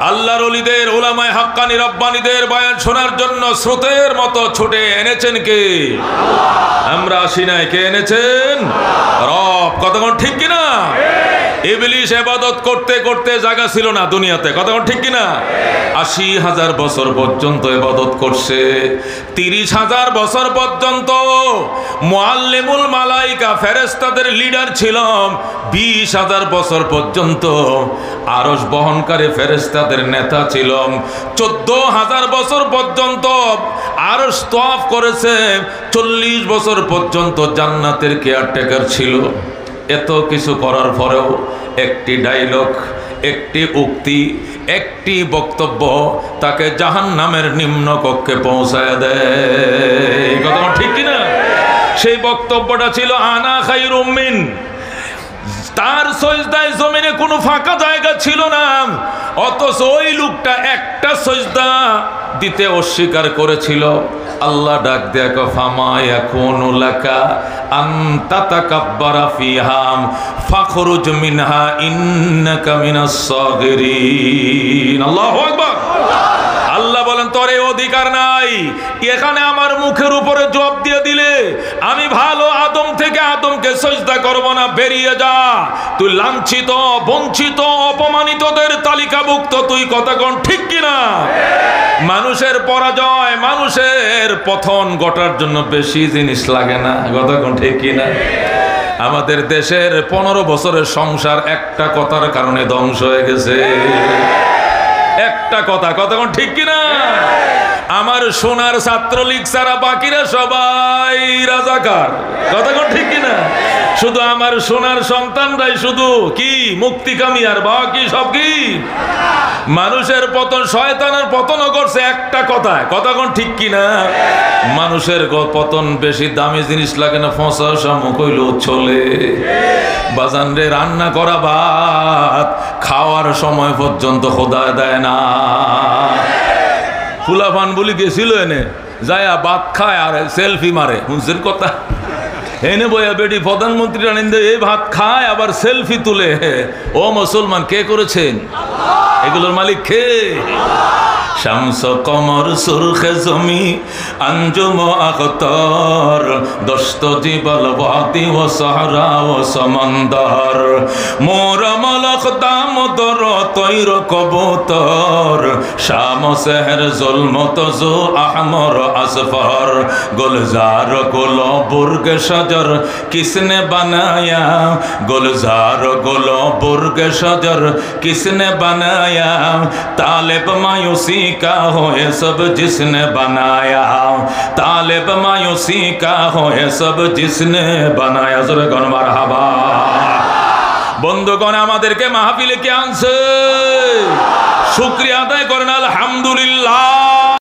আল্লাহর ওলিদের উলামায়ে হাক্কানি রব্বানীদের বয়ান শোনার জন্য স্রোতের মতো ছুটে এনেছেন কে? আমরা আসি নাই, কে এনেছেন? রব। কতক্ষণ ঠিক কিনা? ইবলিস ইবাদত করতে করতে জায়গা ছিল না দুনিয়াতে, কতক্ষণ ঠিক কিনা? ৮০,০০০ বছর পর্যন্ত ইবাদত করছে। ৩০,০০০ বছর পর্যন্ত মুআল্লিমুল মালাইকা ফেরেশতাদের লিডার ছিল। ২০,০০০ বছর পর্যন্ত আরশ বহনকারী ফেরেশতাদের নেতা ছিল। ১৪,০০০ বছর পর্যন্ত আরশ তওয়াফ করেছে। ৪০ বছর পর্যন্ত জান্নাতের কেয়ারটেকার ছিল। এত কিছু করার পরেও একটি ডায়লগ, একটি উক্তি, একটি বক্তব্য তাকে জাহান্নামের নিম্ন কক্ষে পৌঁছায় দেয়। কথা ঠিক কিনা? সেই বক্তব্যটা ছিল আনা খায়রুম মিন। তার সজদায় জমিনে কোনো ফাঁকা জায়গা ছিল না, অথচ ওই লোকটা একটা সজদা দিতে অস্বীকার করেছিল। আল্লাহ ডাক দেখো, ফামা ইয়াকুনু লাকা আন তাতাকাব্বারা ফিহা ফাখরুজ মিনহা ইন্নাকা মিনাস সাগিরিন। আল্লাহু আকবার। আল্লাহ বলেন তোর এই অধিকার নাই, এখানে আমার মুখের উপরে জবাব দিয়ে দিলে আমি ভালো আদম থেকে আদমকে সিজদা করব না, বেরিয়ে যা। তুই লাঞ্ছিত, বঞ্চিত, অপমানিতদের তালিকাভুক্ত তুই। কথা কোন ঠিক কিনা? মানুষের পরাজয়, মানুষের পতন ঘটার জন্য বেশি জিনিস লাগে না। কথা কোন ঠিক কিনা? আমাদের দেশের 15 বছরের সংসার একটা কথার কারণে ধ্বংস হয়ে গেছে। একটা কথা, কতক্ষণ ঠিক কিনা? আমার সোনার ছাত্রলীগ ছাড়া বাকিরা সবাই রাজাকার। কতক্ষণ ঠিক কিনা? শুধু আমার সোনার সন্তানরাই শুধু কি মুক্তিকামী, আর বাকি সব কি মানুষের পতন, শয়তানের পতনও করছে একটা কথায়। কতক্ষণ ঠিক কিনা? মানুষের পতন বেশি দামি জিনিস লাগে না, ফসা শামুক হইলেও চলে। বাজান রে, রান্না করা ভাত খাওয়ার সময় পর্যন্ত খোদা দেয় না। ফুলাফান বলি গেছিল এনে যায় ভাত খায় আর সেলফি মারে। হুঁসের কথা এনে বইয়া বেটি প্রধানমন্ত্রী আনন্দে এই ভাত খায় আবার সেলফি তুলে। ও মুসলমান, কে করেছেন এগুলোর মালিক কে? শামস কমর সুরখে জমি আঞ্জুম আখতার দস্ত জিবাল ওয়াদি ও সাহরা ও সমন্দর মোর মলক দামোদর তৈর কবুতর শাম সেহর জুলমত জু আহমর আসফর গুলজার গুল বুর্গ শজর কিসনে বানায়া গুলজার গুল বুর্গ শজর কিসনে বানায়া तालिब मायूसी का हो ये सब जिसने बनाया तालिब मायूसी का हो ये सब जिसने बनाया। जोरे गण मारहाबा। বন্ধুগণ, আমাদেরকে মাহফিলে কে আনছে? শুকরিয়া আদায় করেন আলহামদুলিল্লাহ।